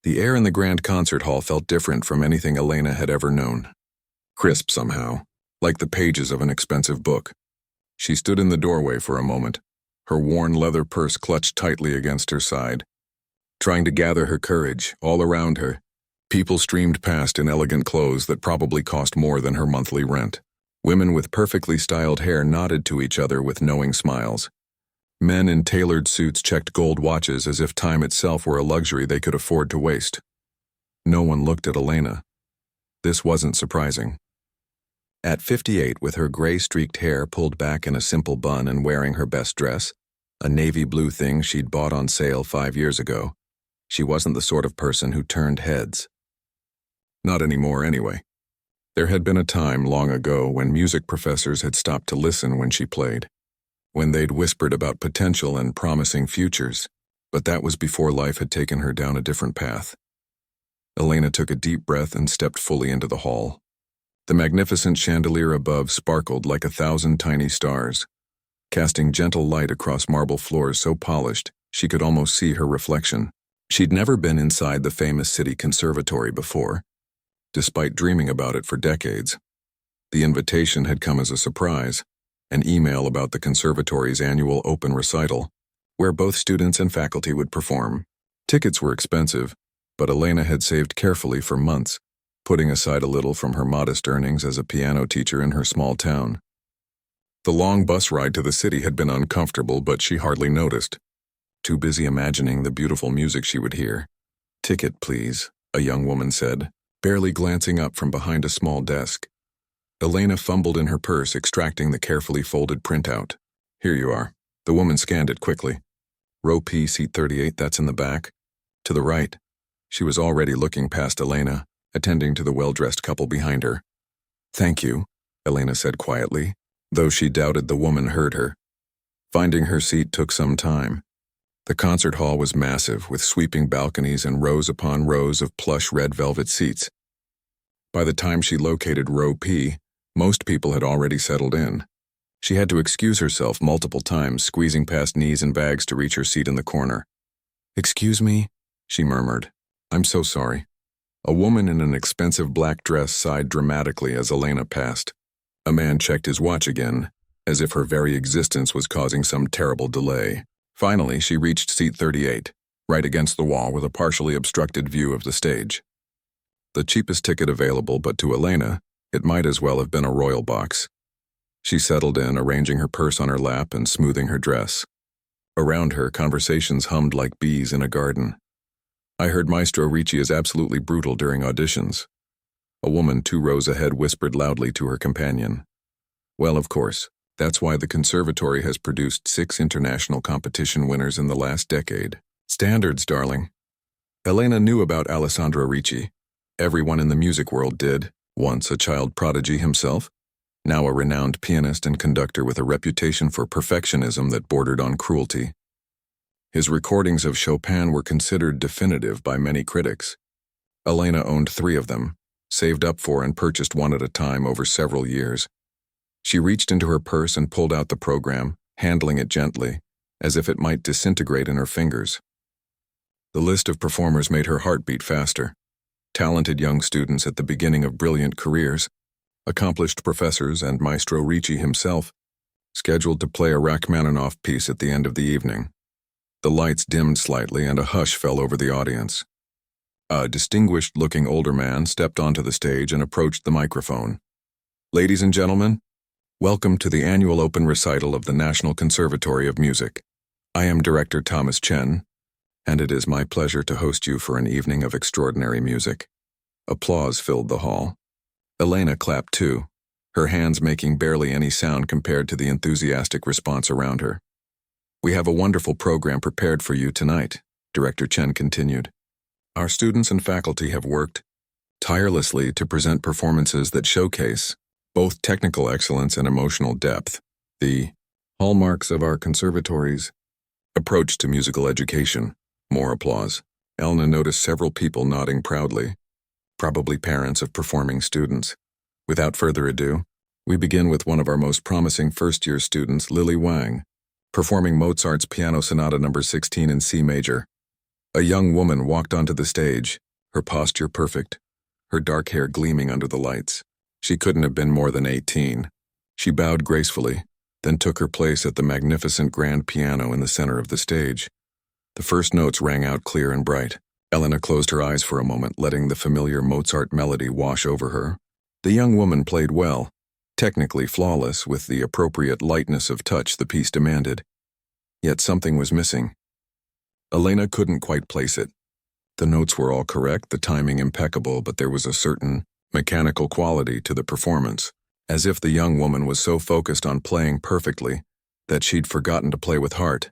The air in the grand concert hall felt different from anything Elena had ever known. Crisp somehow, like the pages of an expensive book. She stood in the doorway for a moment, her worn leather purse clutched tightly against her side. Trying to gather her courage, all around her, people streamed past in elegant clothes that probably cost more than her monthly rent. Women with perfectly styled hair nodded to each other with knowing smiles. Men in tailored suits checked gold watches as if time itself were a luxury they could afford to waste. No one looked at Elena. This wasn't surprising. At 58, with her gray-streaked hair pulled back in a simple bun and wearing her best dress, a navy blue thing she'd bought on sale 5 years ago, she wasn't the sort of person who turned heads. Not anymore, anyway. There had been a time long ago when music professors had stopped to listen when she played, when they'd whispered about potential and promising futures, but that was before life had taken her down a different path. Elena took a deep breath and stepped fully into the hall. The magnificent chandelier above sparkled like 1,000 tiny stars, casting gentle light across marble floors so polished she could almost see her reflection. She'd never been inside the famous city conservatory before, despite dreaming about it for decades. The invitation had come as a surprise, an email about the conservatory's annual open recital, where both students and faculty would perform. Tickets were expensive, but Elena had saved carefully for months, putting aside a little from her modest earnings as a piano teacher in her small town. The long bus ride to the city had been uncomfortable, but she hardly noticed, too busy imagining the beautiful music she would hear. "Ticket, please," a young woman said, barely glancing up from behind a small desk. Elena fumbled in her purse, extracting the carefully folded printout. "Here you are." The woman scanned it quickly. "Row P, seat 38, that's in the back. To the right." She was already looking past Elena, attending to the well-dressed couple behind her. "Thank you," Elena said quietly, though she doubted the woman heard her. Finding her seat took some time. The concert hall was massive, with sweeping balconies and rows upon rows of plush red velvet seats. By the time she located row P, most people had already settled in. She had to excuse herself multiple times, squeezing past knees and bags to reach her seat in the corner. "Excuse me," she murmured. "I'm so sorry." A woman in an expensive black dress sighed dramatically as Elena passed. A man checked his watch again, as if her very existence was causing some terrible delay. Finally, she reached seat 38, right against the wall with a partially obstructed view of the stage. The cheapest ticket available, but to Elena, it might as well have been a royal box. She settled in, arranging her purse on her lap and smoothing her dress. Around her, conversations hummed like bees in a garden. "I heard Maestro Ricci is absolutely brutal during auditions." A woman 2 rows ahead whispered loudly to her companion. "Well, of course, that's why the conservatory has produced 6 international competition winners in the last decade. Standards, darling." Elena knew about Alessandro Ricci. Everyone in the music world did, once a child prodigy himself, now a renowned pianist and conductor with a reputation for perfectionism that bordered on cruelty. His recordings of Chopin were considered definitive by many critics. Elena owned 3 of them, saved up for and purchased one at a time over several years. She reached into her purse and pulled out the program, handling it gently, as if it might disintegrate in her fingers. The list of performers made her heart beat faster. Talented young students at the beginning of brilliant careers, accomplished professors, and Maestro Ricci himself, scheduled to play a Rachmaninoff piece at the end of the evening. The lights dimmed slightly and a hush fell over the audience. A distinguished-looking older man stepped onto the stage and approached the microphone. "Ladies and gentlemen, welcome to the annual open recital of the National Conservatory of Music. I am Director Thomas Chen, and it is my pleasure to host you for an evening of extraordinary music." Applause filled the hall. Elena clapped too, her hands making barely any sound compared to the enthusiastic response around her. "We have a wonderful program prepared for you tonight," Director Chen continued. "Our students and faculty have worked tirelessly to present performances that showcase both technical excellence and emotional depth, the hallmarks of our conservatory's approach to musical education." More applause. Elena noticed several people nodding proudly, probably parents of performing students. Without further ado, we begin with one of our most promising first-year students, Lily Wang, performing Mozart's Piano Sonata No. 16 in C major. A young woman walked onto the stage, her posture perfect, her dark hair gleaming under the lights. She couldn't have been more than 18. She bowed gracefully, then took her place at the magnificent grand piano in the center of the stage. The first notes rang out clear and bright. Elena closed her eyes for a moment, letting the familiar Mozart melody wash over her. The young woman played well, technically flawless with the appropriate lightness of touch the piece demanded. Yet something was missing. Elena couldn't quite place it. The notes were all correct, the timing impeccable, but there was a certain mechanical quality to the performance, as if the young woman was so focused on playing perfectly that she'd forgotten to play with heart.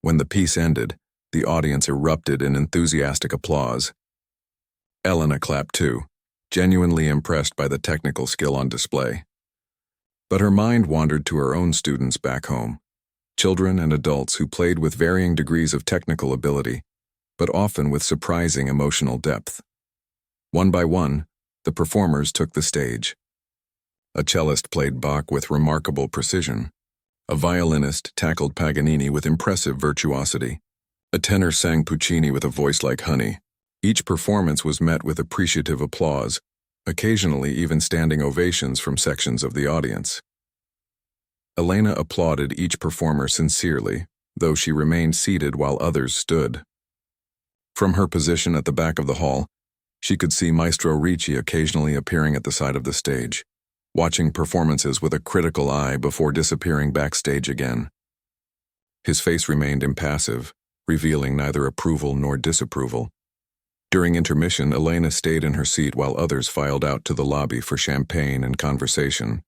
When the piece ended, the audience erupted in enthusiastic applause. Elena clapped too, genuinely impressed by the technical skill on display. But her mind wandered to her own students back home, children and adults who played with varying degrees of technical ability, but often with surprising emotional depth. One by one, the performers took the stage. A cellist played Bach with remarkable precision. A violinist tackled Paganini with impressive virtuosity. A tenor sang Puccini with a voice like honey. Each performance was met with appreciative applause, occasionally even standing ovations from sections of the audience. Elena applauded each performer sincerely, though she remained seated while others stood. From her position at the back of the hall, she could see Maestro Ricci occasionally appearing at the side of the stage, watching performances with a critical eye before disappearing backstage again. His face remained impassive, revealing neither approval nor disapproval. During intermission, Elena stayed in her seat while others filed out to the lobby for champagne and conversation.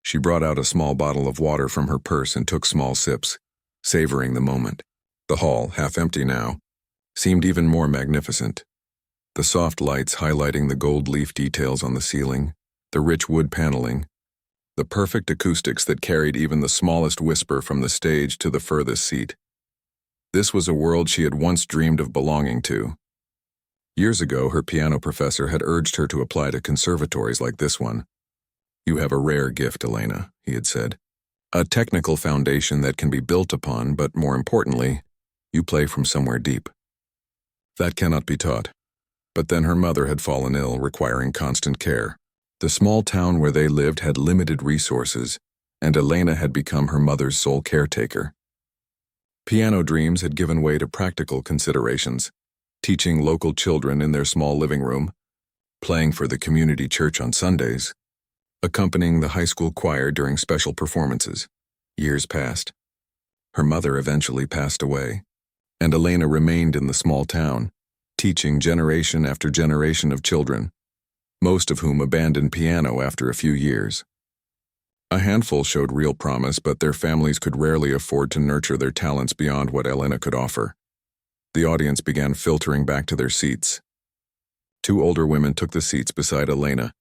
She brought out a small bottle of water from her purse and took small sips, savoring the moment. The hall, half empty now, seemed even more magnificent. The soft lights highlighting the gold leaf details on the ceiling, the rich wood paneling, the perfect acoustics that carried even the smallest whisper from the stage to the furthest seat. This was a world she had once dreamed of belonging to. Years ago, her piano professor had urged her to apply to conservatories like this one. "You have a rare gift, Elena," he had said. "A technical foundation that can be built upon, but more importantly, you play from somewhere deep." That cannot be taught. But then her mother had fallen ill, requiring constant care. The small town where they lived had limited resources, and Elena had become her mother's sole caretaker. Piano dreams had given way to practical considerations, teaching local children in their small living room, playing for the community church on Sundays, accompanying the high school choir during special performances. Years passed. Her mother eventually passed away, and Elena remained in the small town, teaching generation after generation of children, most of whom abandoned piano after a few years. A handful showed real promise, but their families could rarely afford to nurture their talents beyond what Elena could offer. The audience began filtering back to their seats. Two older women took the seats beside Elena,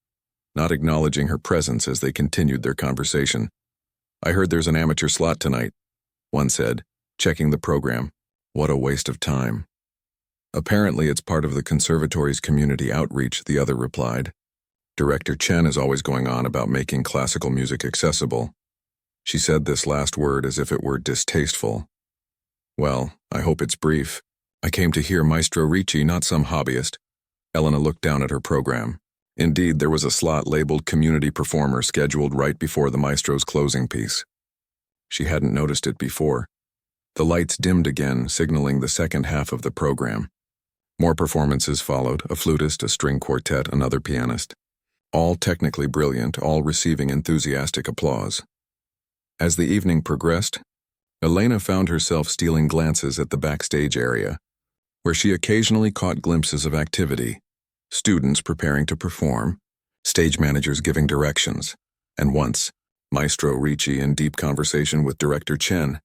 not acknowledging her presence as they continued their conversation. "I heard there's an amateur slot tonight," one said, checking the program. "What a waste of time." "Apparently it's part of the conservatory's community outreach," the other replied. "Director Chen is always going on about making classical music accessible." She said this last word as if it were distasteful. "Well, I hope it's brief. I came to hear Maestro Ricci, not some hobbyist." Elena looked down at her program. Indeed, there was a slot labeled Community Performer scheduled right before the maestro's closing piece. She hadn't noticed it before. The lights dimmed again, signaling the second half of the program. More performances followed, a flutist, a string quartet, another pianist. All technically brilliant, all receiving enthusiastic applause. As the evening progressed, Elena found herself stealing glances at the backstage area, where she occasionally caught glimpses of activity, students preparing to perform, stage managers giving directions, and once, Maestro Ricci in deep conversation with Director Chen,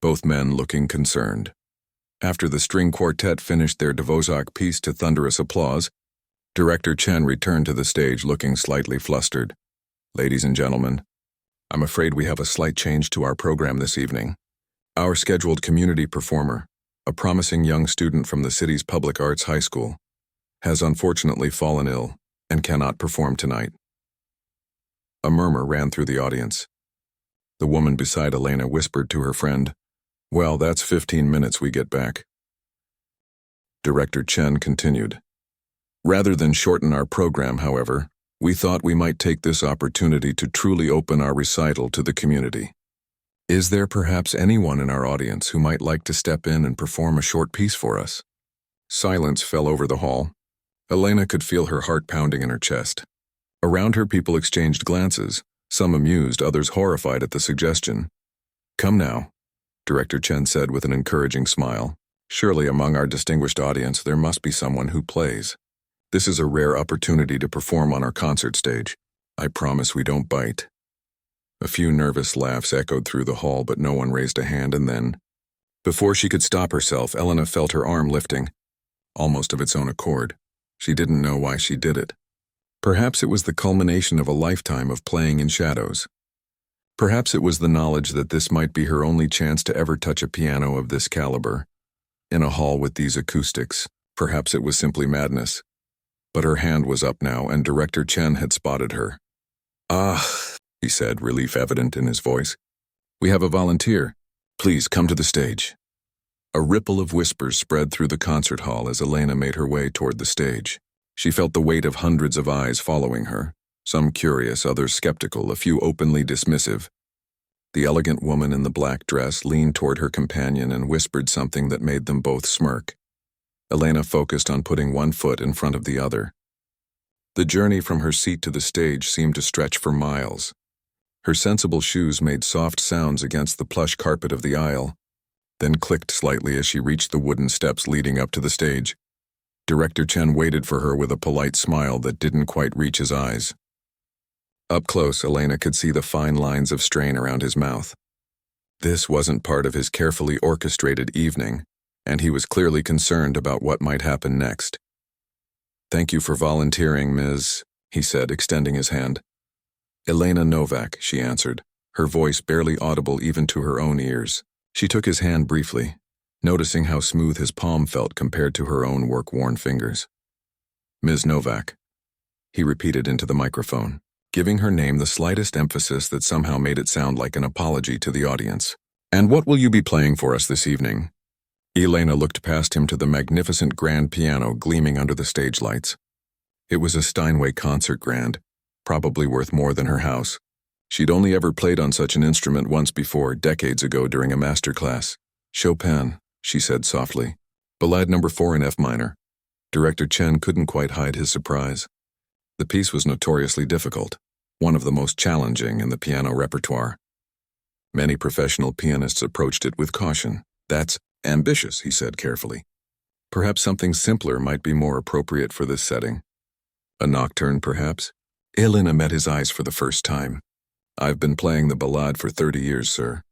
both men looking concerned. After the string quartet finished their Dvořák piece to thunderous applause, Director Chen returned to the stage looking slightly flustered. "Ladies and gentlemen, I'm afraid we have a slight change to our program this evening. Our scheduled community performer, a promising young student from the city's public arts high school, has unfortunately fallen ill and cannot perform tonight." A murmur ran through the audience. The woman beside Elena whispered to her friend, "Well, that's 15 minutes we get back." Director Chen continued. Rather than shorten our program, however, we thought we might take this opportunity to truly open our recital to the community. Is there perhaps anyone in our audience who might like to step in and perform a short piece for us? Silence fell over the hall. Elena could feel her heart pounding in her chest. Around her, people exchanged glances, some amused, others horrified at the suggestion. Come now, Director Chen said with an encouraging smile. Surely among our distinguished audience there must be someone who plays. This is a rare opportunity to perform on our concert stage. I promise we don't bite. A few nervous laughs echoed through the hall, but no one raised a hand, and then, before she could stop herself, Elena felt her arm lifting, almost of its own accord. She didn't know why she did it. Perhaps it was the culmination of a lifetime of playing in shadows. Perhaps it was the knowledge that this might be her only chance to ever touch a piano of this caliber. In a hall with these acoustics, perhaps it was simply madness. But her hand was up now, and Director Chen had spotted her. Ah, he said, relief evident in his voice. We have a volunteer. Please come to the stage. A ripple of whispers spread through the concert hall as Elena made her way toward the stage. She felt the weight of hundreds of eyes following her, some curious, others skeptical, a few openly dismissive. The elegant woman in the black dress leaned toward her companion and whispered something that made them both smirk. Elena focused on putting one foot in front of the other. The journey from her seat to the stage seemed to stretch for miles. Her sensible shoes made soft sounds against the plush carpet of the aisle, then clicked slightly as she reached the wooden steps leading up to the stage. Director Chen waited for her with a polite smile that didn't quite reach his eyes. Up close, Elena could see the fine lines of strain around his mouth. This wasn't part of his carefully orchestrated evening, and he was clearly concerned about what might happen next. Thank you for volunteering, Ms., he said, extending his hand. Elena Novak, she answered, her voice barely audible even to her own ears. She took his hand briefly, noticing how smooth his palm felt compared to her own work-worn fingers. Ms. Novak, he repeated into the microphone, giving her name the slightest emphasis that somehow made it sound like an apology to the audience. And what will you be playing for us this evening? Elena looked past him to the magnificent grand piano gleaming under the stage lights. It was a Steinway concert grand, probably worth more than her house. She'd only ever played on such an instrument once before, decades ago during a master class. Chopin, she said softly. Ballade No. 4 in F minor. Director Chen couldn't quite hide his surprise. The piece was notoriously difficult, one of the most challenging in the piano repertoire. Many professional pianists approached it with caution. That's ambitious, he said carefully. Perhaps something simpler might be more appropriate for this setting. A nocturne, perhaps? Elena met his eyes for the first time. I've been playing the ballade for 30 years, sir.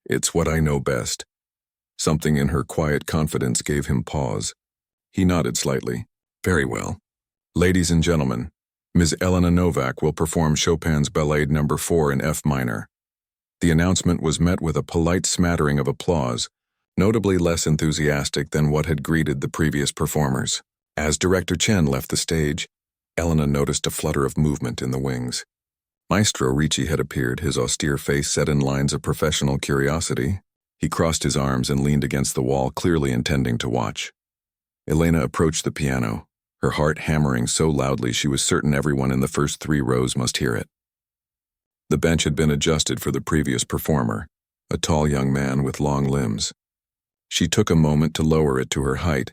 It's what I know best. Something in her quiet confidence gave him pause. He nodded slightly. Very well. Ladies and gentlemen, Ms. Elena Novak will perform Chopin's Ballade No. 4 in F minor. The announcement was met with a polite smattering of applause, notably less enthusiastic than what had greeted the previous performers. As Director Chen left the stage, Elena noticed a flutter of movement in the wings. Maestro Ricci had appeared, his austere face set in lines of professional curiosity. He crossed his arms and leaned against the wall, clearly intending to watch. Elena approached the piano, her heart hammering so loudly she was certain everyone in the first 3 rows must hear it. The bench had been adjusted for the previous performer, a tall young man with long limbs. She took a moment to lower it to her height,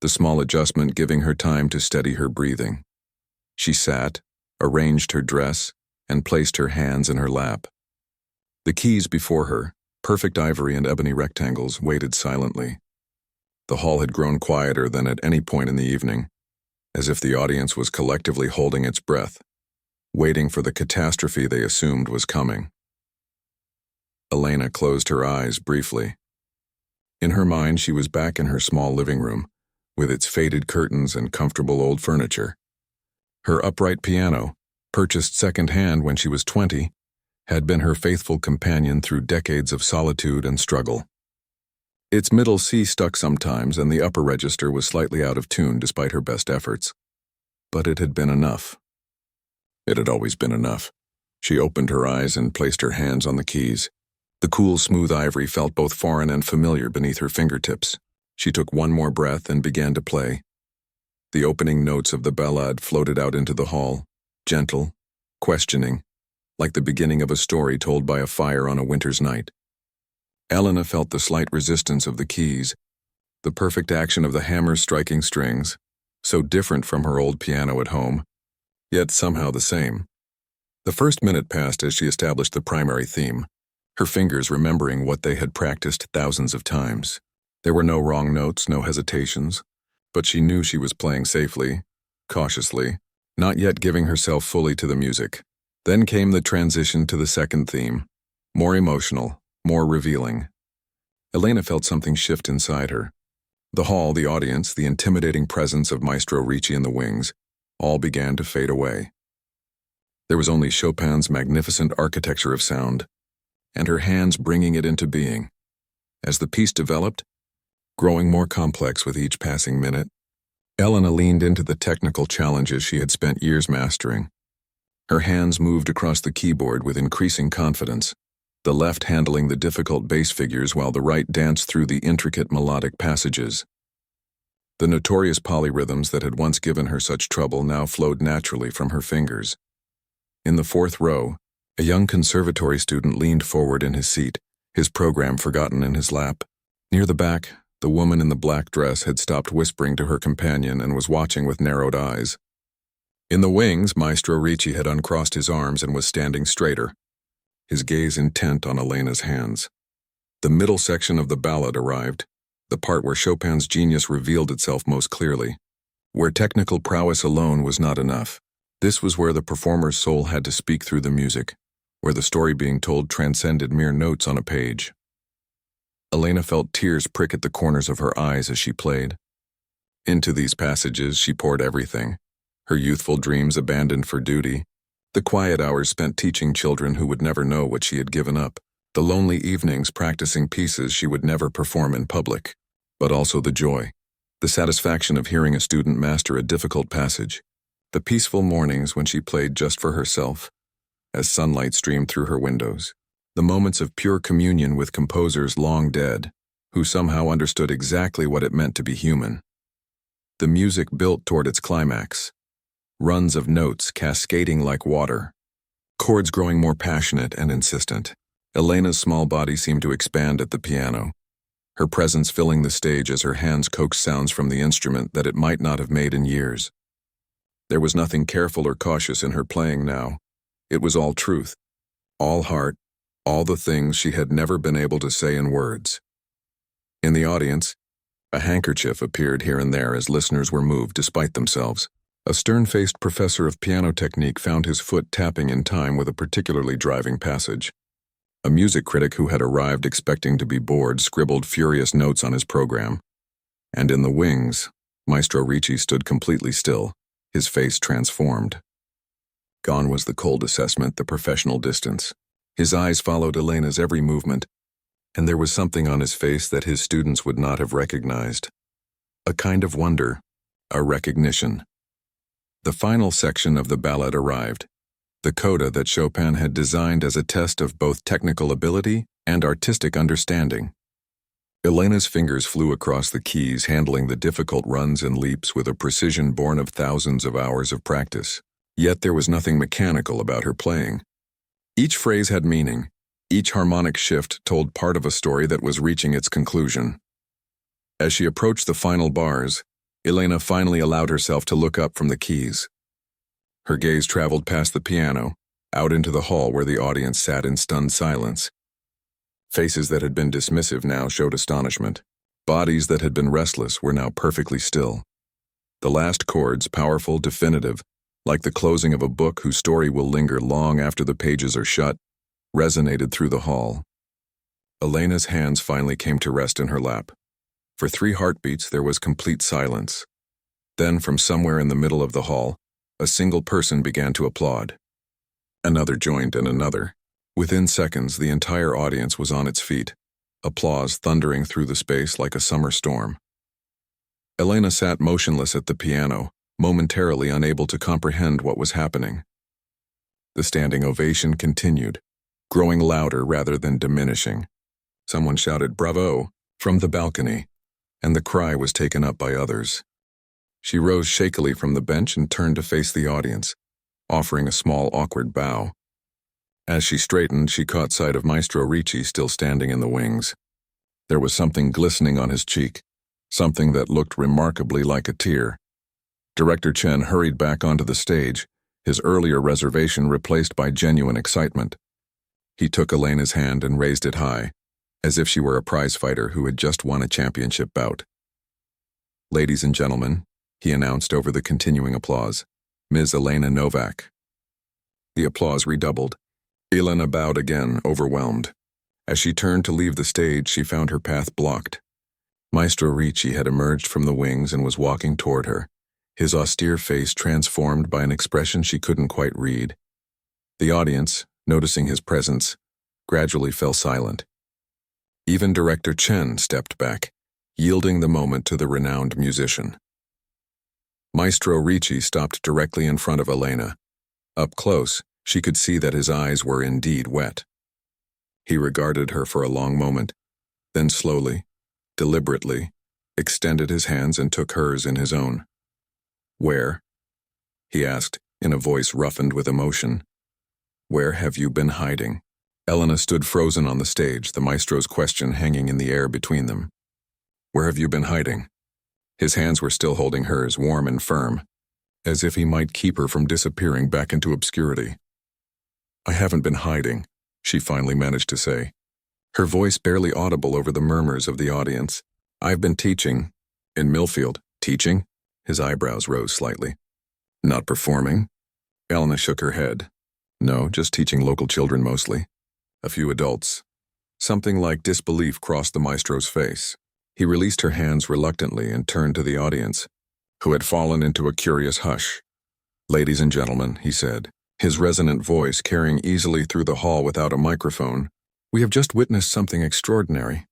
the small adjustment giving her time to steady her breathing. She sat, arranged her dress, and placed her hands in her lap. The keys before her, perfect ivory and ebony rectangles, waited silently. The hall had grown quieter than at any point in the evening, as if the audience was collectively holding its breath, waiting for the catastrophe they assumed was coming. Elena closed her eyes briefly. In her mind, she was back in her small living room, with its faded curtains and comfortable old furniture. Her upright piano, purchased second-hand when she was 20, had been her faithful companion through decades of solitude and struggle. Its middle C stuck sometimes, and the upper register was slightly out of tune despite her best efforts. But it had been enough. It had always been enough. She opened her eyes and placed her hands on the keys. The cool, smooth ivory felt both foreign and familiar beneath her fingertips. She took one more breath and began to play. The opening notes of the ballade floated out into the hall, gentle, questioning, like the beginning of a story told by a fire on a winter's night. Elena felt the slight resistance of the keys, the perfect action of the hammers striking strings, so different from her old piano at home, yet somehow the same. The first minute passed as she established the primary theme, her fingers remembering what they had practiced thousands of times. There were no wrong notes, no hesitations, but she knew she was playing safely, cautiously, not yet giving herself fully to the music. Then came the transition to the second theme, more emotional, more revealing. Elena felt something shift inside her. The hall, the audience, the intimidating presence of Maestro Ricci in the wings, all began to fade away. There was only Chopin's magnificent architecture of sound, and her hands bringing it into being. As the piece developed, growing more complex with each passing minute, Elena leaned into the technical challenges she had spent years mastering. Her hands moved across the keyboard with increasing confidence, the left handling the difficult bass figures while the right danced through the intricate melodic passages. The notorious polyrhythms that had once given her such trouble now flowed naturally from her fingers. In the fourth row, a young conservatory student leaned forward in his seat, his program forgotten in his lap. Near the back, the woman in the black dress had stopped whispering to her companion and was watching with narrowed eyes. In the wings, Maestro Ricci had uncrossed his arms and was standing straighter, his gaze intent on Elena's hands. The middle section of the ballad arrived, the part where Chopin's genius revealed itself most clearly, where technical prowess alone was not enough. This was where the performer's soul had to speak through the music, where the story being told transcended mere notes on a page. Elena felt tears prick at the corners of her eyes as she played. Into these passages she poured everything, her youthful dreams abandoned for duty, the quiet hours spent teaching children who would never know what she had given up, the lonely evenings practicing pieces she would never perform in public, but also the joy, the satisfaction of hearing a student master a difficult passage, the peaceful mornings when she played just for herself, as sunlight streamed through her windows, the moments of pure communion with composers long dead, who somehow understood exactly what it meant to be human. The music built toward its climax, runs of notes cascading like water, chords growing more passionate and insistent. Elena's small body seemed to expand at the piano, her presence filling the stage as her hands coaxed sounds from the instrument that it might not have made in years. There was nothing careful or cautious in her playing now. It was all truth, all heart, all the things she had never been able to say in words. In the audience, a handkerchief appeared here and there as listeners were moved despite themselves. A stern-faced professor of piano technique found his foot tapping in time with a particularly driving passage. A music critic who had arrived expecting to be bored scribbled furious notes on his program. And in the wings, Maestro Ricci stood completely still, his face transformed. Gone was the cold assessment, the professional distance. His eyes followed Elena's every movement, and there was something on his face that his students would not have recognized. A kind of wonder, a recognition. The final section of the ballad arrived, the coda that Chopin had designed as a test of both technical ability and artistic understanding. Elena's fingers flew across the keys, handling the difficult runs and leaps with a precision born of thousands of hours of practice. Yet there was nothing mechanical about her playing. Each phrase had meaning, each harmonic shift told part of a story that was reaching its conclusion. As she approached the final bars, Elena finally allowed herself to look up from the keys. Her gaze traveled past the piano, out into the hall where the audience sat in stunned silence. Faces that had been dismissive now showed astonishment. Bodies that had been restless were now perfectly still. The last chords, powerful, definitive, like the closing of a book whose story will linger long after the pages are shut, resonated through the hall. Elena's hands finally came to rest in her lap. For 3 heartbeats, there was complete silence. Then, from somewhere in the middle of the hall, a single person began to applaud. Another joined and another. Within seconds, the entire audience was on its feet, applause thundering through the space like a summer storm. Elena sat motionless at the piano, momentarily unable to comprehend what was happening. The standing ovation continued, growing louder rather than diminishing. Someone shouted, "Bravo!" from the balcony. and the cry was taken up by others. She rose shakily from the bench and turned to face the audience, offering a small, awkward bow. As she straightened, she caught sight of Maestro Ricci still standing in the wings. There was something glistening on his cheek, something that looked remarkably like a tear. Director Chen hurried back onto the stage, his earlier reservation replaced by genuine excitement. He took Elena's hand and raised it high, as if she were a prizefighter who had just won a championship bout. "Ladies and gentlemen," he announced over the continuing applause, "Ms. Elena Novak." The applause redoubled. Elena bowed again, overwhelmed. As she turned to leave the stage, she found her path blocked. Maestro Ricci had emerged from the wings and was walking toward her, his austere face transformed by an expression she couldn't quite read. The audience, noticing his presence, gradually fell silent. Even Director Chen stepped back, yielding the moment to the renowned musician. Maestro Ricci stopped directly in front of Elena. Up close, she could see that his eyes were indeed wet. He regarded her for a long moment, then slowly, deliberately, extended his hands and took hers in his own. "Where?" he asked, in a voice roughened with emotion. "Where have you been hiding?" Elena stood frozen on the stage, the maestro's question hanging in the air between them. "Where have you been hiding?" His hands were still holding hers, warm and firm, as if he might keep her from disappearing back into obscurity. "I haven't been hiding," she finally managed to say, her voice barely audible over the murmurs of the audience. "I've been teaching in Millfield." "Teaching?" His eyebrows rose slightly. "Not performing?" Elena shook her head. "No, just teaching local children mostly. A few adults." Something like disbelief crossed the maestro's face. He released her hands reluctantly and turned to the audience, who had fallen into a curious hush. "Ladies and gentlemen," he said, his resonant voice carrying easily through the hall without a microphone, "we have just witnessed something extraordinary.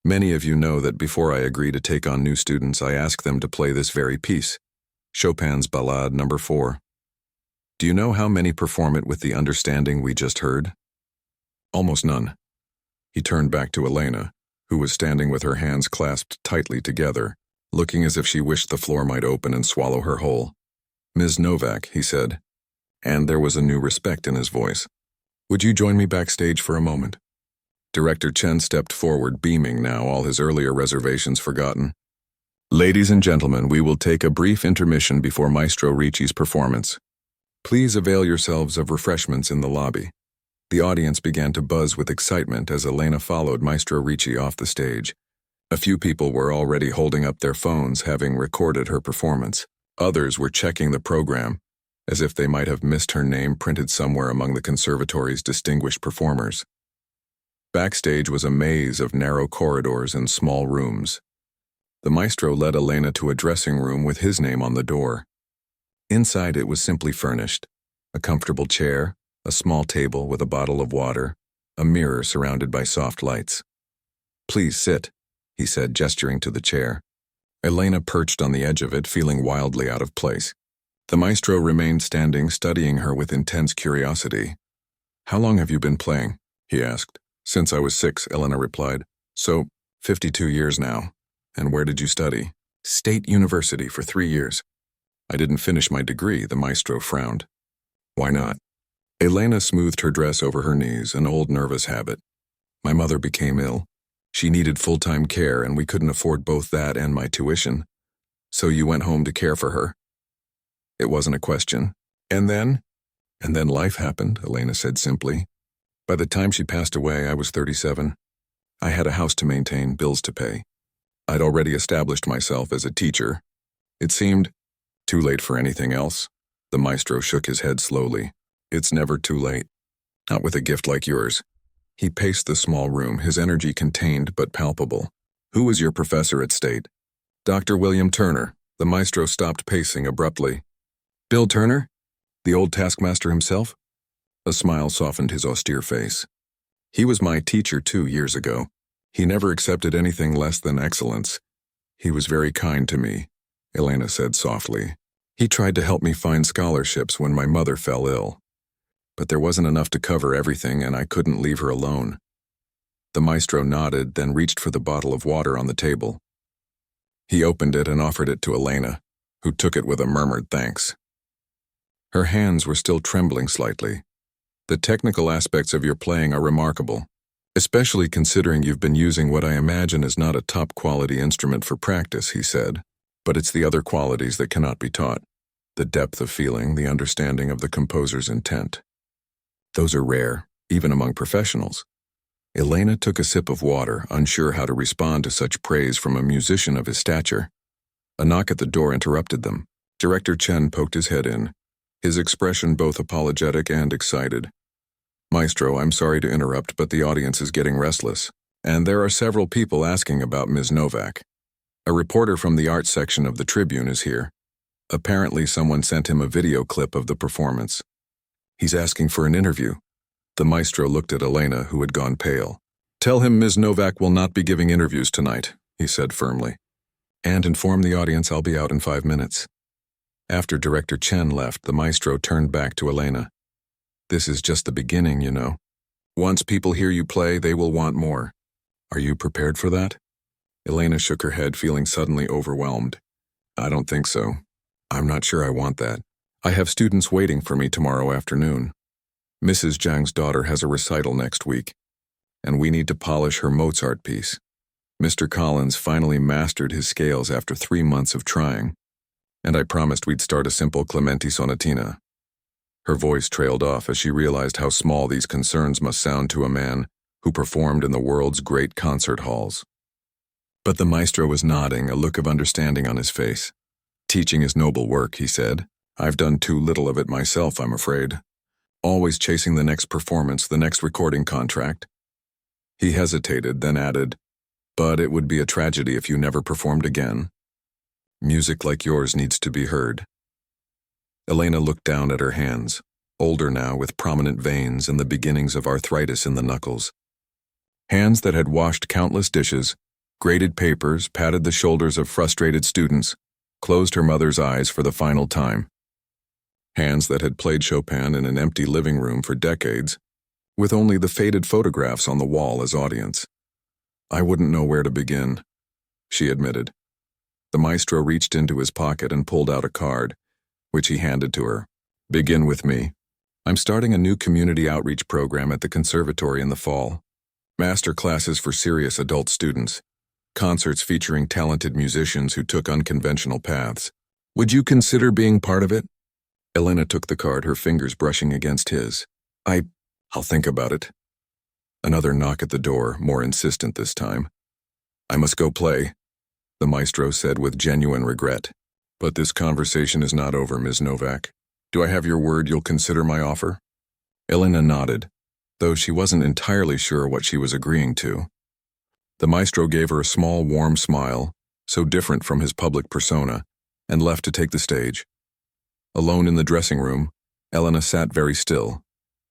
Many of you know that before I agree to take on new students, I ask them to play this very piece, Chopin's Ballade No. 4. Do you know how many perform it with the understanding we just heard? Almost none." He turned back to Elena, who was standing with her hands clasped tightly together, looking as if she wished the floor might open and swallow her whole. "Ms. Novak," he said, and there was a new respect in his voice. "Would you join me backstage for a moment?" Director Chen stepped forward, beaming now, all his earlier reservations forgotten. "Ladies and gentlemen, we will take a brief intermission before Maestro Ricci's performance. Please avail yourselves of refreshments in the lobby." The audience began to buzz with excitement as Elena followed Maestro Ricci off the stage. A few people were already holding up their phones, having recorded her performance. Others were checking the program, as if they might have missed her name printed somewhere among the conservatory's distinguished performers. Backstage was a maze of narrow corridors and small rooms. The maestro led Elena to a dressing room with his name on the door. Inside it was simply furnished: a comfortable chair, a small table with a bottle of water, a mirror surrounded by soft lights. "Please sit," he said, gesturing to the chair. Elena perched on the edge of it, feeling wildly out of place. The maestro remained standing, studying her with intense curiosity. "How long have you been playing?" he asked. "Since I was 6, Elena replied. "So, 52 years now. And where did you study?" "State University for 3 years. "I didn't finish my degree," the maestro frowned. "Why not?" Elena smoothed her dress over her knees, an old nervous habit. "My mother became ill. She needed full-time care, and we couldn't afford both that and my tuition. So you went home to care for her." It wasn't a question. "And then?" "And then life happened," Elena said simply. "By the time she passed away, I was 37. I had a house to maintain, bills to pay. I'd already established myself as a teacher. It seemed too late for anything else." The maestro shook his head slowly. "It's never too late. Not with a gift like yours." He paced the small room, his energy contained but palpable. "Who was your professor at State?" "Dr. William Turner." The maestro stopped pacing abruptly. "Bill Turner? The old taskmaster himself?" A smile softened his austere face. "He was my teacher 2 years ago. He never accepted anything less than excellence. He was very kind to me," Elena said softly. "He tried to help me find scholarships when my mother fell ill. But there wasn't enough to cover everything, and I couldn't leave her alone." The maestro nodded, then reached for the bottle of water on the table. He opened it and offered it to Elena, who took it with a murmured thanks. Her hands were still trembling slightly. The technical aspects of your playing are remarkable, especially considering you've been using what I imagine is not a top-quality instrument for practice, he said. But it's the other qualities that cannot be taught. The depth of feeling, the understanding of the composer's intent. Those are rare, even among professionals. Elena took a sip of water, unsure how to respond to such praise from a musician of his stature. A knock at the door interrupted them. Director Chen poked his head in, his expression both apologetic and excited. Maestro, I'm sorry to interrupt, but the audience is getting restless, and there are several people asking about Ms. Novak. A reporter from the art section of the Tribune is here. Apparently someone sent him a video clip of the performance. He's asking for an interview. The maestro looked at Elena, who had gone pale. Tell him Ms. Novak will not be giving interviews tonight, he said firmly. And inform the audience I'll be out in 5 minutes. After Director Chen left, the maestro turned back to Elena. This is just the beginning, you know. Once people hear you play, they will want more. Are you prepared for that? Elena shook her head, feeling suddenly overwhelmed. I don't think so. I'm not sure I want that. I have students waiting for me tomorrow afternoon. Mrs. Zhang's daughter has a recital next week, and we need to polish her Mozart piece. Mr. Collins finally mastered his scales after 3 months of trying, and I promised we'd start a simple Clementi sonatina. Her voice trailed off as she realized how small these concerns must sound to a man who performed in the world's great concert halls. But the maestro was nodding, a look of understanding on his face. Teaching is noble work, he said. I've done too little of it myself, I'm afraid. Always chasing the next performance, the next recording contract. He hesitated, then added, but it would be a tragedy if you never performed again. Music like yours needs to be heard. Elena looked down at her hands, older now with prominent veins and the beginnings of arthritis in the knuckles. Hands that had washed countless dishes, graded papers, patted the shoulders of frustrated students, closed her mother's eyes for the final time. Hands that had played Chopin in an empty living room for decades, with only the faded photographs on the wall as audience. I wouldn't know where to begin, she admitted. The maestro reached into his pocket and pulled out a card, which he handed to her. Begin with me. I'm starting a new community outreach program at the conservatory in the fall. Master classes for serious adult students. Concerts featuring talented musicians who took unconventional paths. Would you consider being part of it? Elena took the card, her fingers brushing against his. I'll think about it. Another knock at the door, more insistent this time. I must go play, the maestro said with genuine regret. But this conversation is not over, Ms. Novak. Do I have your word you'll consider my offer? Elena nodded, though she wasn't entirely sure what she was agreeing to. The maestro gave her a small, warm smile, so different from his public persona, and left to take the stage. Alone in the dressing room, Elena sat very still,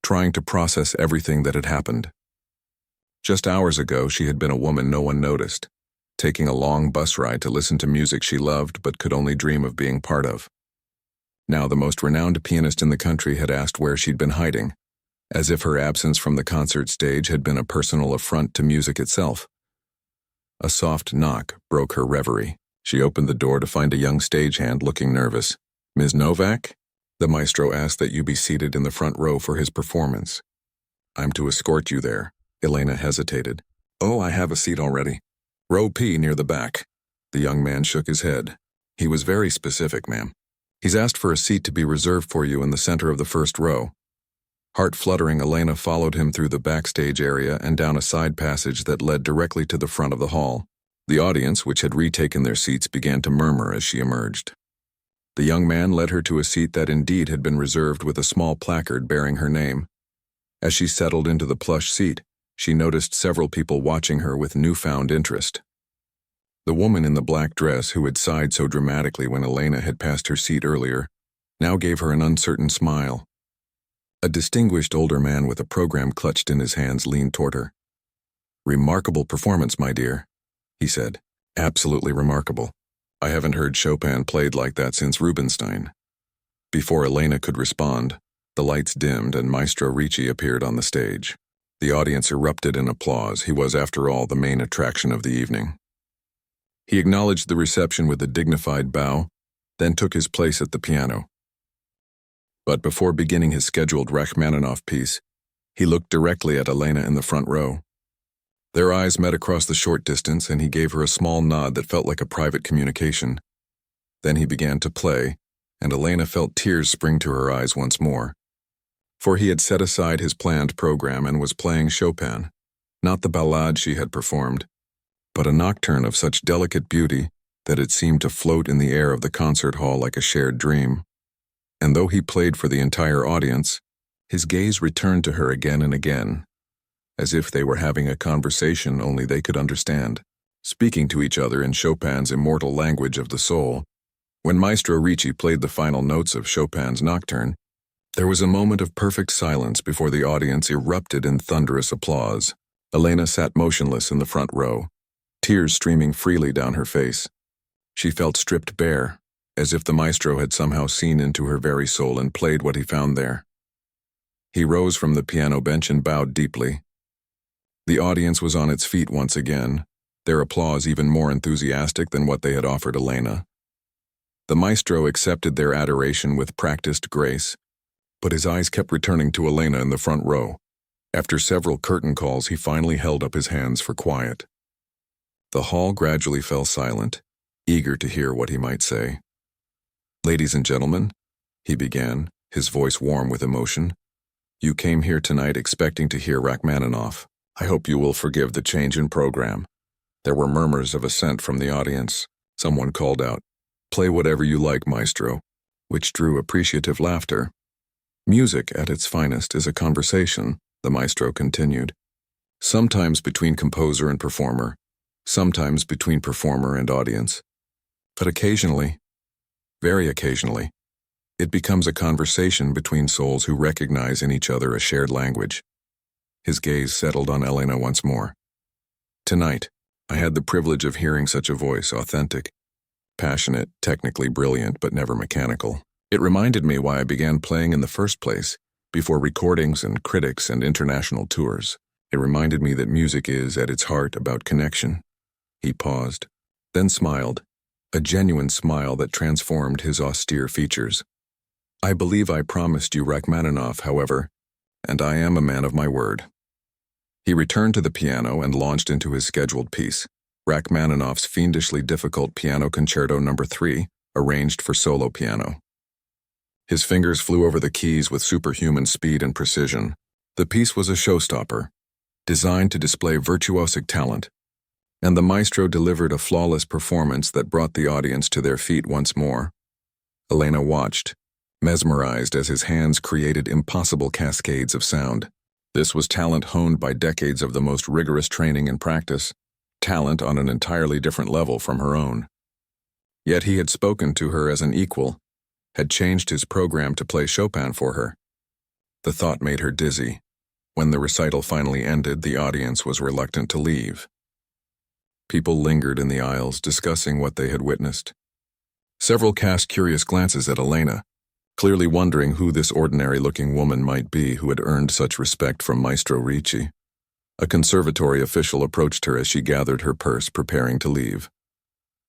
trying to process everything that had happened. Just hours ago, she had been a woman no one noticed, taking a long bus ride to listen to music she loved but could only dream of being part of. Now the most renowned pianist in the country had asked where she'd been hiding, as if her absence from the concert stage had been a personal affront to music itself. A soft knock broke her reverie. She opened the door to find a young stagehand looking nervous. Ms. Novak? The maestro asked that you be seated in the front row for his performance. I'm to escort you there. Elena hesitated. Oh, I have a seat already. Row P near the back. The young man shook his head. He was very specific, ma'am. He's asked for a seat to be reserved for you in the center of the first row. Heart-fluttering, Elena followed him through the backstage area and down a side passage that led directly to the front of the hall. The audience, which had retaken their seats, began to murmur as she emerged. The young man led her to a seat that indeed had been reserved with a small placard bearing her name. As she settled into the plush seat, she noticed several people watching her with newfound interest. The woman in the black dress, who had sighed so dramatically when Elena had passed her seat earlier, now gave her an uncertain smile. A distinguished older man with a program clutched in his hands leaned toward her. Remarkable performance, my dear, he said. Absolutely remarkable. I haven't heard Chopin played like that since Rubinstein. Before Elena could respond, the lights dimmed and Maestro Ricci appeared on the stage. The audience erupted in applause. He was, after all, the main attraction of the evening. He acknowledged the reception with a dignified bow, then took his place at the piano. But before beginning his scheduled Rachmaninoff piece, he looked directly at Elena in the front row. Their eyes met across the short distance, and he gave her a small nod that felt like a private communication. Then he began to play, and Elena felt tears spring to her eyes once more. For he had set aside his planned program and was playing Chopin, not the ballade she had performed, but a nocturne of such delicate beauty that it seemed to float in the air of the concert hall like a shared dream. And though he played for the entire audience, his gaze returned to her again and again, as if they were having a conversation only they could understand, speaking to each other in Chopin's immortal language of the soul. When Maestro Ricci played the final notes of Chopin's nocturne, there was a moment of perfect silence before the audience erupted in thunderous applause. Elena sat motionless in the front row, tears streaming freely down her face. She felt stripped bare, as if the maestro had somehow seen into her very soul and played what he found there. He rose from the piano bench and bowed deeply. The audience was on its feet once again, their applause even more enthusiastic than what they had offered Elena. The maestro accepted their adoration with practiced grace, but his eyes kept returning to Elena in the front row. After several curtain calls, he finally held up his hands for quiet. The hall gradually fell silent, eager to hear what he might say. "Ladies and gentlemen," he began, his voice warm with emotion, "you came here tonight expecting to hear Rachmaninoff. I hope you will forgive the change in program." There were murmurs of assent from the audience. Someone called out, "Play whatever you like, maestro," which drew appreciative laughter. "Music at its finest is a conversation," the maestro continued. "Sometimes between composer and performer, sometimes between performer and audience. But occasionally, very occasionally, it becomes a conversation between souls who recognize in each other a shared language." His gaze settled on Elena once more. "Tonight, I had the privilege of hearing such a voice, authentic, passionate, technically brilliant, but never mechanical. It reminded me why I began playing in the first place, before recordings and critics and international tours. It reminded me that music is, at its heart, about connection." He paused, then smiled, a genuine smile that transformed his austere features. "I believe I promised you Rachmaninoff, however, and I am a man of my word." He returned to the piano and launched into his scheduled piece, Rachmaninoff's fiendishly difficult Piano Concerto No. 3, arranged for solo piano. His fingers flew over the keys with superhuman speed and precision. The piece was a showstopper, designed to display virtuosic talent, and the maestro delivered a flawless performance that brought the audience to their feet once more. Elena watched, mesmerized as his hands created impossible cascades of sound. This was talent honed by decades of the most rigorous training and practice, talent on an entirely different level from her own. Yet he had spoken to her as an equal, had changed his program to play Chopin for her. The thought made her dizzy. When the recital finally ended, the audience was reluctant to leave. People lingered in the aisles, discussing what they had witnessed. Several cast curious glances at Elena, clearly wondering who this ordinary-looking woman might be who had earned such respect from Maestro Ricci. A conservatory official approached her as she gathered her purse, preparing to leave.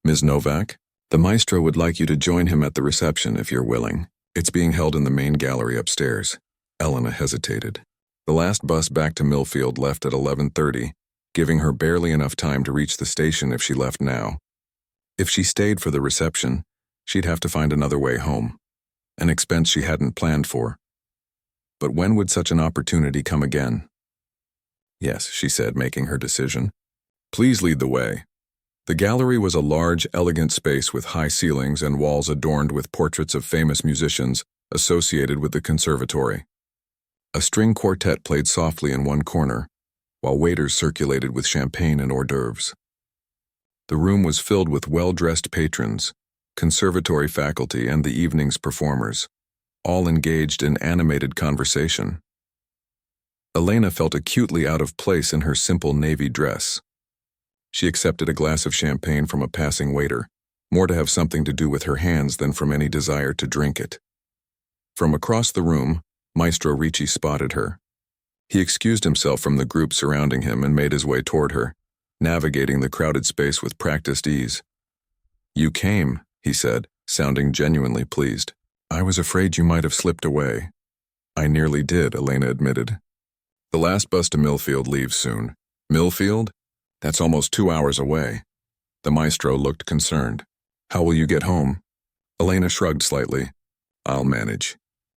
"Ms. Novak, the maestro would like you to join him at the reception if you're willing. It's being held in the main gallery upstairs." Elena hesitated. The last bus back to Millfield left at 11:30, giving her barely enough time to reach the station if she left now. If she stayed for the reception, she'd have to find another way home, an expense she hadn't planned for. But when would such an opportunity come again? "Yes," she said, making her decision. "Please lead the way." The gallery was a large, elegant space with high ceilings and walls adorned with portraits of famous musicians associated with the conservatory. A string quartet played softly in one corner, while waiters circulated with champagne and hors d'oeuvres. The room was filled with well-dressed patrons, conservatory faculty, and the evening's performers, all engaged in animated conversation. Elena felt acutely out of place in her simple navy dress. She accepted a glass of champagne from a passing waiter, more to have something to do with her hands than from any desire to drink it. From across the room, Maestro Ricci spotted her. He excused himself from the group surrounding him and made his way toward her, navigating the crowded space with practiced ease. You came, he said, sounding genuinely pleased. I was afraid you might have slipped away. I nearly did, Elena admitted. The last bus to Millfield leaves soon. Millfield? That's almost 2 hours away. The maestro looked concerned. How will you get home? Elena shrugged slightly. I'll manage.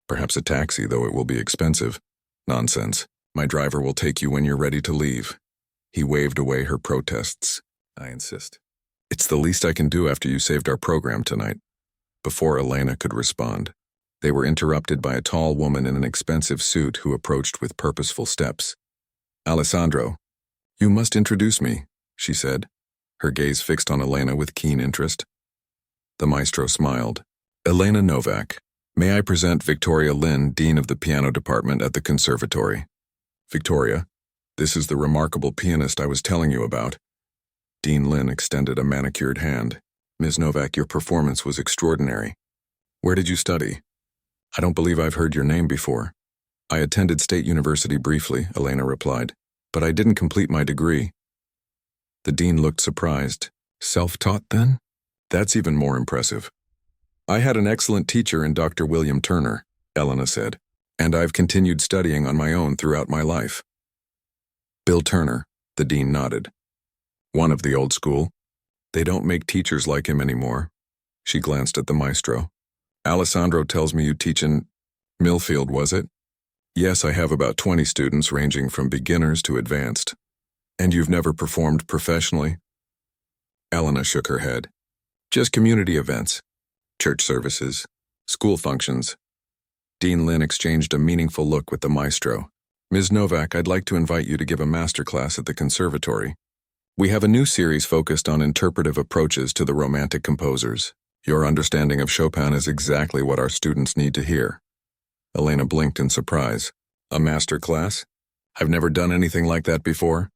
Perhaps a taxi, though it will be expensive. Nonsense. My driver will take you when you're ready to leave. He waved away her protests. I insist. It's the least I can do after you saved our program tonight. Before Elena could respond, they were interrupted by a tall woman in an expensive suit who approached with purposeful steps. Alessandro, you must introduce me, she said, her gaze fixed on Elena with keen interest. The maestro smiled. Elena Novak, may I present Victoria Lynn, Dean of the Piano Department at the Conservatory. Victoria, this is the remarkable pianist I was telling you about. Dean Lynn extended a manicured hand. Ms. Novak, your performance was extraordinary. Where did you study? I don't believe I've heard your name before. I attended State University briefly, Elena replied, but I didn't complete my degree. The dean looked surprised. Self-taught, then? That's even more impressive. I had an excellent teacher in Dr. William Turner, Elena said, and I've continued studying on my own throughout my life. Bill Turner, the dean nodded. One of the old school. They don't make teachers like him anymore. She glanced at the maestro. Alessandro tells me you teach in Millfield, was it? Yes, I have about 20 students ranging from beginners to advanced. And you've never performed professionally? Elena shook her head. Just community events, church services, school functions. Dean Lynn exchanged a meaningful look with the maestro. Ms. Novak, I'd like to invite you to give a masterclass at the conservatory. We have a new series focused on interpretive approaches to the Romantic composers. Your understanding of Chopin is exactly what our students need to hear. Elena blinked in surprise. A master class? I've never done anything like that before.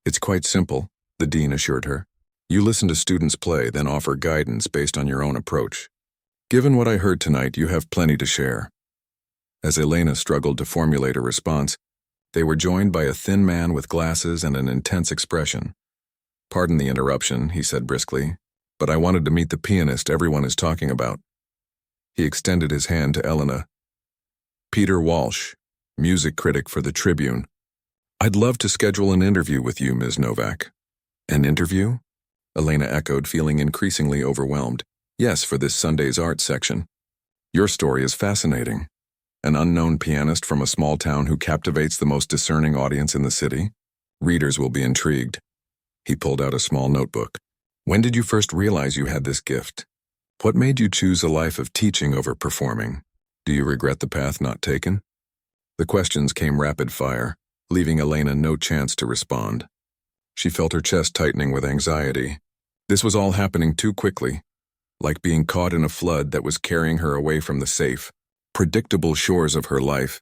It's quite simple, the dean assured her. You listen to students play, then offer guidance based on your own approach. Given what I heard tonight, you have plenty to share. As Elena struggled to formulate a response, they were joined by a thin man with glasses and an intense expression. Pardon the interruption, he said briskly, but I wanted to meet the pianist everyone is talking about. He extended his hand to Elena. Peter Walsh, music critic for the Tribune. I'd love to schedule an interview with you, Ms. Novak. An interview? Elena echoed, feeling increasingly overwhelmed. Yes, for this Sunday's art section. Your story is fascinating. An unknown pianist from a small town who captivates the most discerning audience in the city. Readers will be intrigued. He pulled out a small notebook. When did you first realize you had this gift? What made you choose a life of teaching over performing? Do you regret the path not taken? The questions came rapid fire, leaving Elena no chance to respond. She felt her chest tightening with anxiety. This was all happening too quickly, like being caught in a flood that was carrying her away from the safe, predictable shores of her life.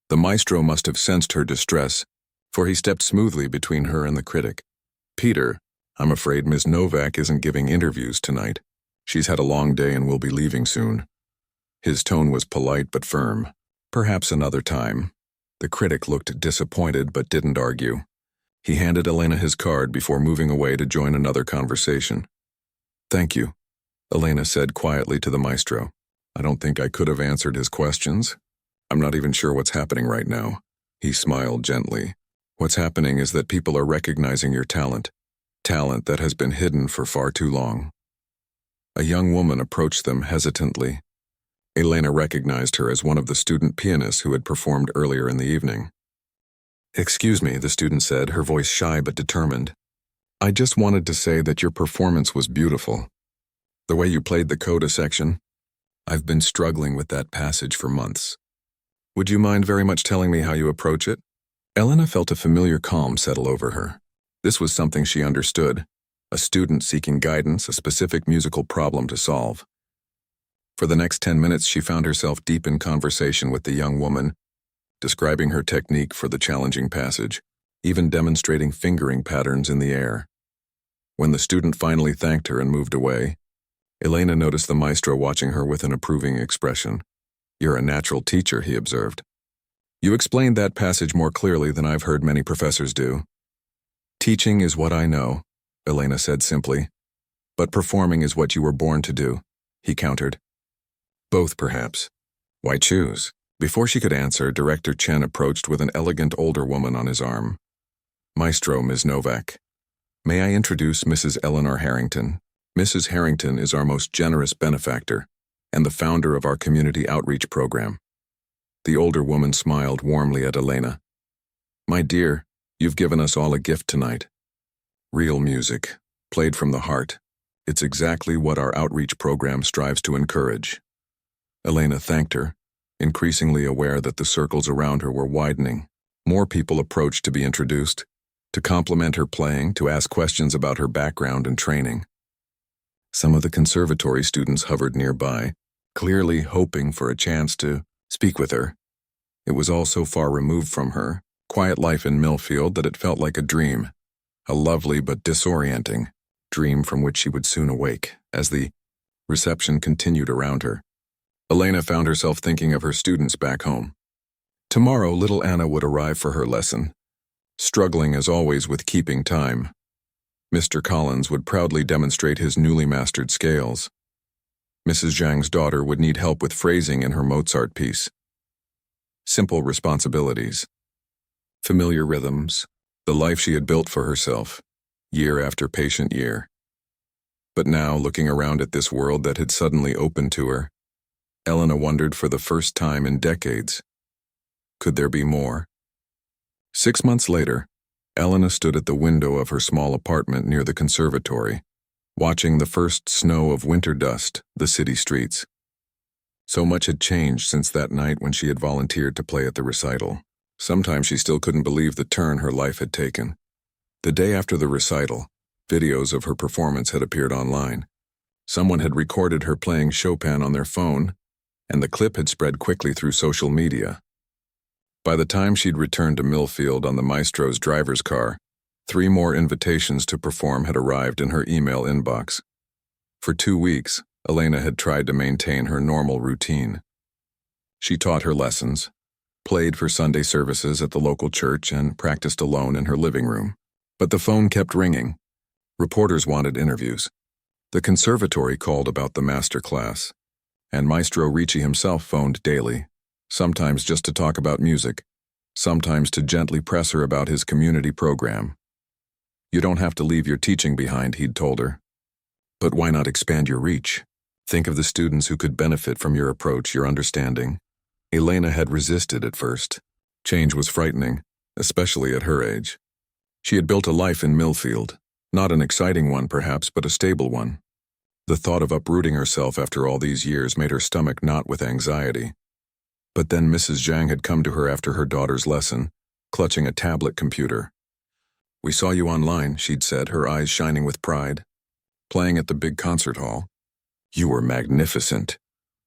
The maestro must have sensed her distress, for he stepped smoothly between her and the critic. Peter, I'm afraid Ms. Novak isn't giving interviews tonight. She's had a long day and will be leaving soon. His tone was polite but firm. Perhaps another time. The critic looked disappointed but didn't argue. He handed Elena his card before moving away to join another conversation. Thank you, Elena said quietly to the maestro. I don't think I could have answered his questions. I'm not even sure what's happening right now. He smiled gently. What's happening is that people are recognizing your talent that has been hidden for far too long. A young woman approached them hesitantly. Elena recognized her as one of the student pianists who had performed earlier in the evening. Excuse me, the student said, her voice shy but determined. I just wanted to say that your performance was beautiful. The way you played the coda section, I've been struggling with that passage for months. Would you mind very much telling me how you approach it? Elena felt a familiar calm settle over her. This was something she understood, a student seeking guidance, a specific musical problem to solve. For the next 10 minutes, she found herself deep in conversation with the young woman, describing her technique for the challenging passage, even demonstrating fingering patterns in the air. When the student finally thanked her and moved away, Elena noticed the maestro watching her with an approving expression. You're a natural teacher, he observed. You explained that passage more clearly than I've heard many professors do. Teaching is what I know, Elena said simply. But performing is what you were born to do, he countered. Both, perhaps. Why choose? Before she could answer, Director Chen approached with an elegant older woman on his arm. Maestro, Ms. Novak. May I introduce Mrs. Eleanor Harrington? Mrs. Harrington is our most generous benefactor and the founder of our community outreach program. The older woman smiled warmly at Elena. My dear, you've given us all a gift tonight. Real music, played from the heart. It's exactly what our outreach program strives to encourage. Elena thanked her, increasingly aware that the circles around her were widening. More people approached to be introduced, to compliment her playing, to ask questions about her background and training. Some of the conservatory students hovered nearby, clearly hoping for a chance to speak with her. It was all so far removed from her, quiet life in Millfield, that it felt like a dream, a lovely but disorienting dream from which she would soon awake, as the reception continued around her. Elena found herself thinking of her students back home. Tomorrow, little Anna would arrive for her lesson, struggling as always with keeping time. Mr. Collins would proudly demonstrate his newly mastered scales. Mrs. Zhang's daughter would need help with phrasing in her Mozart piece. Simple responsibilities, familiar rhythms, the life she had built for herself, year after patient year. But now, looking around at this world that had suddenly opened to her, Elena wondered for the first time in decades, could there be more? 6 months later, Elena stood at the window of her small apartment near the conservatory, watching the first snow of winter dust the city streets. So much had changed since that night when she had volunteered to play at the recital. Sometimes she still couldn't believe the turn her life had taken. The day after the recital, videos of her performance had appeared online. Someone had recorded her playing Chopin on their phone, and the clip had spread quickly through social media. By the time she'd returned to Millfield on the maestro's driver's car, 3 more invitations to perform had arrived in her email inbox. For 2 weeks, Elena had tried to maintain her normal routine. She taught her lessons, played for Sunday services at the local church, and practiced alone in her living room. But the phone kept ringing. Reporters wanted interviews. The conservatory called about the master class, and Maestro Ricci himself phoned daily, sometimes just to talk about music, sometimes to gently press her about his community program. You don't have to leave your teaching behind, he'd told her. But why not expand your reach? Think of the students who could benefit from your approach, your understanding. Elena had resisted at first. Change was frightening, especially at her age. She had built a life in Millfield, not an exciting one perhaps, but a stable one. The thought of uprooting herself after all these years made her stomach knot with anxiety. But then Mrs. Zhang had come to her after her daughter's lesson, clutching a tablet computer. We saw you online, she'd said, her eyes shining with pride. Playing at the big concert hall. You were magnificent.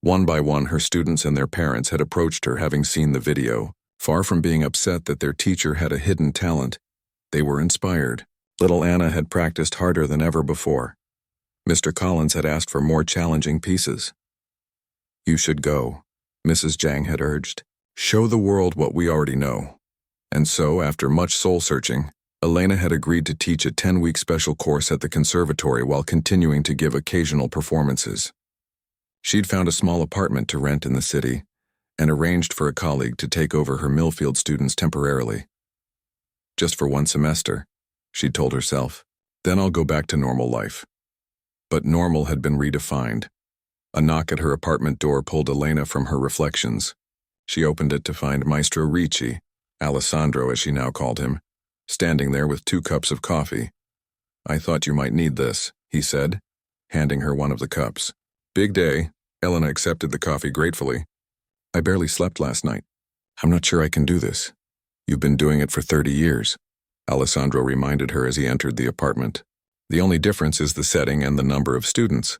One by one, her students and their parents had approached her, having seen the video. Far from being upset that their teacher had a hidden talent, they were inspired. Little Anna had practiced harder than ever before. Mr. Collins had asked for more challenging pieces. You should go, Mrs. Zhang had urged. Show the world what we already know. And so, after much soul-searching, Elena had agreed to teach a 10-week special course at the conservatory while continuing to give occasional performances. She'd found a small apartment to rent in the city and arranged for a colleague to take over her Millfield students temporarily. Just for 1 semester, she'd told herself. Then I'll go back to normal life. But normal had been redefined. A knock at her apartment door pulled Elena from her reflections. She opened it to find Maestro Ricci, Alessandro as she now called him, standing there with 2 cups of coffee. I thought you might need this, he said, handing her one of the cups. Big day. Elena accepted the coffee gratefully. I barely slept last night. I'm not sure I can do this. You've been doing it for 30 years, Alessandro reminded her as he entered the apartment. The only difference is the setting and the number of students,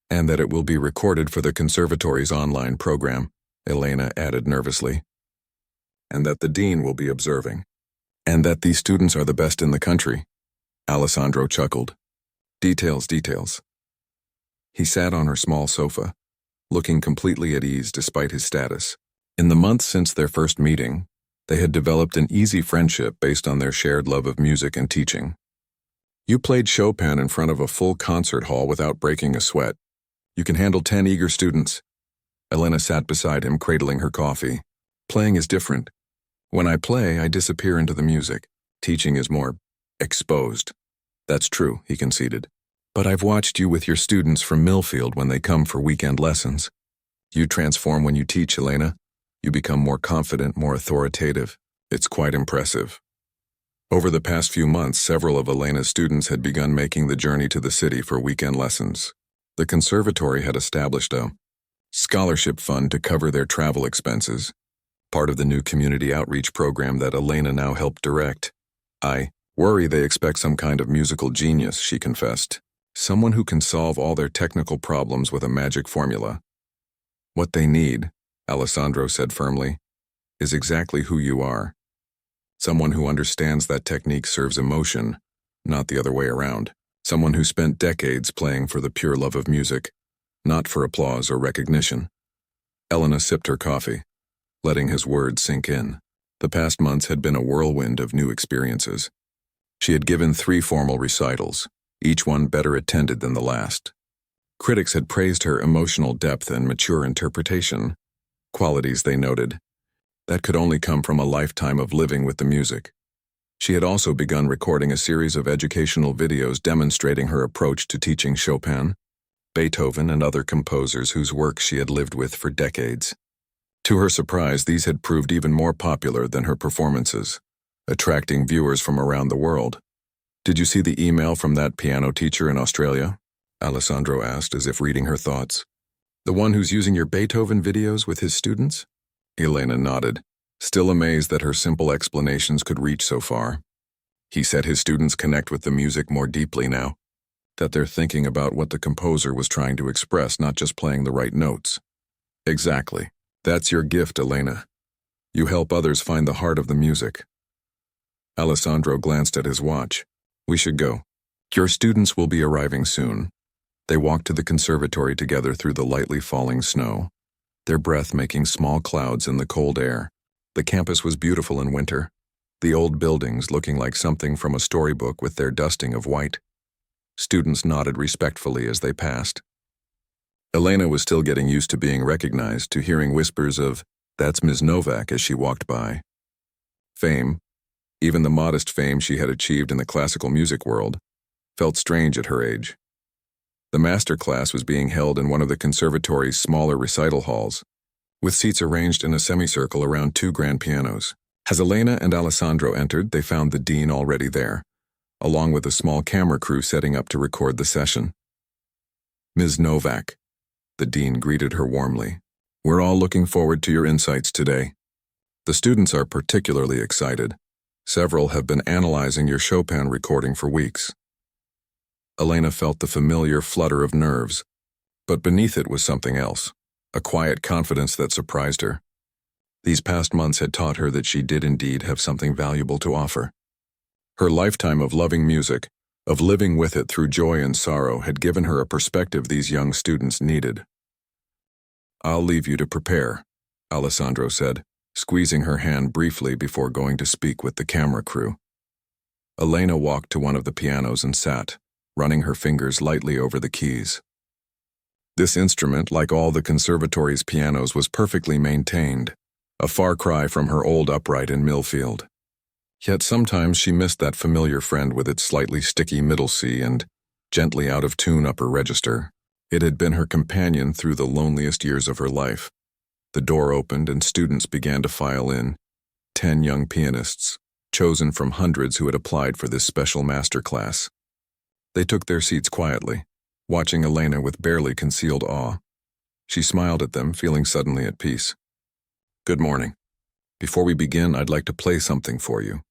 and that it will be recorded for the conservatory's online program, Elena added nervously. And that the dean will be observing. And that these students are the best in the country, Alessandro chuckled. Details, details. He sat on her small sofa, looking completely at ease despite his status. In the months since their first meeting, they had developed an easy friendship based on their shared love of music and teaching. You played Chopin in front of a full concert hall without breaking a sweat. You can handle 10 eager students. Elena sat beside him, cradling her coffee. Playing is different. When I play, I disappear into the music. Teaching is more exposed. That's true, he conceded. But I've watched you with your students from Millfield when they come for weekend lessons. You transform when you teach, Elena. You become more confident, more authoritative. It's quite impressive. Over the past few months, several of Elena's students had begun making the journey to the city for weekend lessons. The conservatory had established a scholarship fund to cover their travel expenses, part of the new community outreach program that Elena now helped direct. I worry they expect some kind of musical genius, she confessed. Someone who can solve all their technical problems with a magic formula. What they need, Alessandro said firmly, is exactly who you are. Someone who understands that technique serves emotion, not the other way around. Someone who spent decades playing for the pure love of music, not for applause or recognition. Elena sipped her coffee, letting his words sink in. The past months had been a whirlwind of new experiences. She had given 3 formal recitals, each one better attended than the last. Critics had praised her emotional depth and mature interpretation, qualities, they noted, that could only come from a lifetime of living with the music. She had also begun recording a series of educational videos demonstrating her approach to teaching Chopin, Beethoven, and other composers whose work she had lived with for decades. To her surprise, these had proved even more popular than her performances, attracting viewers from around the world. Did you see the email from that piano teacher in Australia? Alessandro asked, as if reading her thoughts. The one who's using your Beethoven videos with his students? Elena nodded, still amazed that her simple explanations could reach so far. He said his students connect with the music more deeply now, that they're thinking about what the composer was trying to express, not just playing the right notes. Exactly. That's your gift, Elena. You help others find the heart of the music. Alessandro glanced at his watch. We should go. Your students will be arriving soon. They walked to the conservatory together through the lightly falling snow, their breath making small clouds in the cold air. The campus was beautiful in winter, the old buildings looking like something from a storybook with their dusting of white. Students nodded respectfully as they passed. Elena was still getting used to being recognized, to hearing whispers of, "That's Ms. Novak," as she walked by. Fame, even the modest fame she had achieved in the classical music world, felt strange at her age. The master class was being held in one of the conservatory's smaller recital halls, with seats arranged in a semicircle around 2 grand pianos. As Elena and Alessandro entered, they found the dean already there, along with a small camera crew setting up to record the session. Ms. Novak, the dean greeted her warmly. We're all looking forward to your insights today. The students are particularly excited. Several have been analyzing your Chopin recording for weeks. Elena felt the familiar flutter of nerves, but beneath it was something else, a quiet confidence that surprised her. These past months had taught her that she did indeed have something valuable to offer. Her lifetime of loving music, of living with it through joy and sorrow, had given her a perspective these young students needed. I'll leave you to prepare, Alessandro said, squeezing her hand briefly before going to speak with the camera crew. Elena walked to one of the pianos and sat, running her fingers lightly over the keys. This instrument, like all the conservatory's pianos, was perfectly maintained, a far cry from her old upright in Millfield. Yet sometimes she missed that familiar friend with its slightly sticky middle C and gently out-of-tune upper register. It had been her companion through the loneliest years of her life. The door opened and students began to file in, 10 young pianists, chosen from hundreds who had applied for this special master class. They took their seats quietly, watching Elena with barely concealed awe. She smiled at them, feeling suddenly at peace. Good morning. Before we begin, I'd like to play something for you.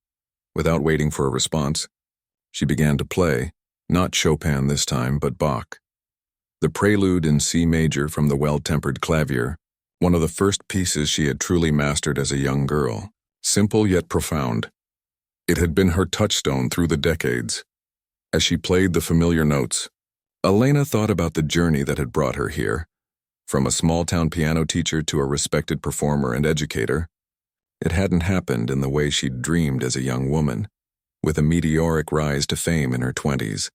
Without waiting for a response, she began to play, not Chopin this time, but Bach. The Prelude in C major from the Well-Tempered Clavier, one of the first pieces she had truly mastered as a young girl, simple yet profound. It had been her touchstone through the decades. As she played the familiar notes, Elena thought about the journey that had brought her here. From a small-town piano teacher to a respected performer and educator, it hadn't happened in the way she'd dreamed as a young woman. with a meteoric rise to fame in her 20s.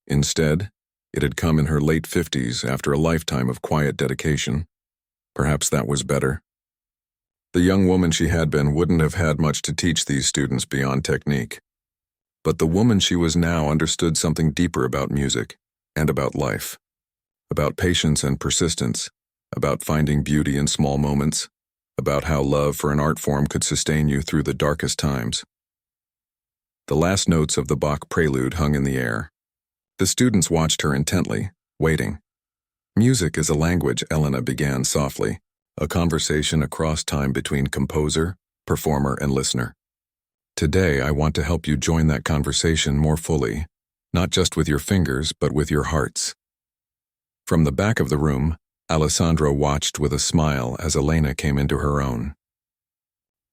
Instead, it had come in her late 50s after a lifetime of quiet dedication. Perhaps that was better. The young woman she had been wouldn't have had much to teach these students beyond technique. But the woman she was now understood something deeper about music and about life, about patience and persistence, about finding beauty in small moments, about how love for an art form could sustain you through the darkest times. The last notes of the Bach prelude hung in the air. The students watched her intently, waiting. Music is a language, Elena began softly, a conversation across time between composer, performer, and listener. Today, I want to help you join that conversation more fully, not just with your fingers, but with your hearts. From the back of the room, Alessandro watched with a smile as Elena came into her own.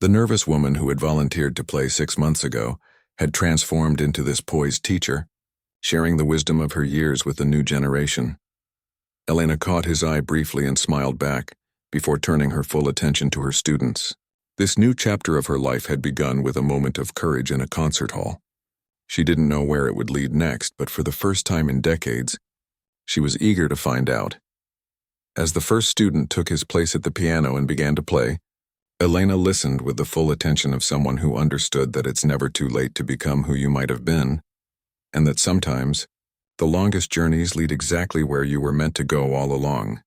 The nervous woman who had volunteered to play 6 months ago had transformed into this poised teacher, sharing the wisdom of her years with the new generation. Elena caught his eye briefly and smiled back, before turning her full attention to her students. This new chapter of her life had begun with a moment of courage in a concert hall. She didn't know where it would lead next, but for the first time in decades, she was eager to find out. As the first student took his place at the piano and began to play, Elena listened with the full attention of someone who understood that it's never too late to become who you might have been, and that sometimes, the longest journeys lead exactly where you were meant to go all along.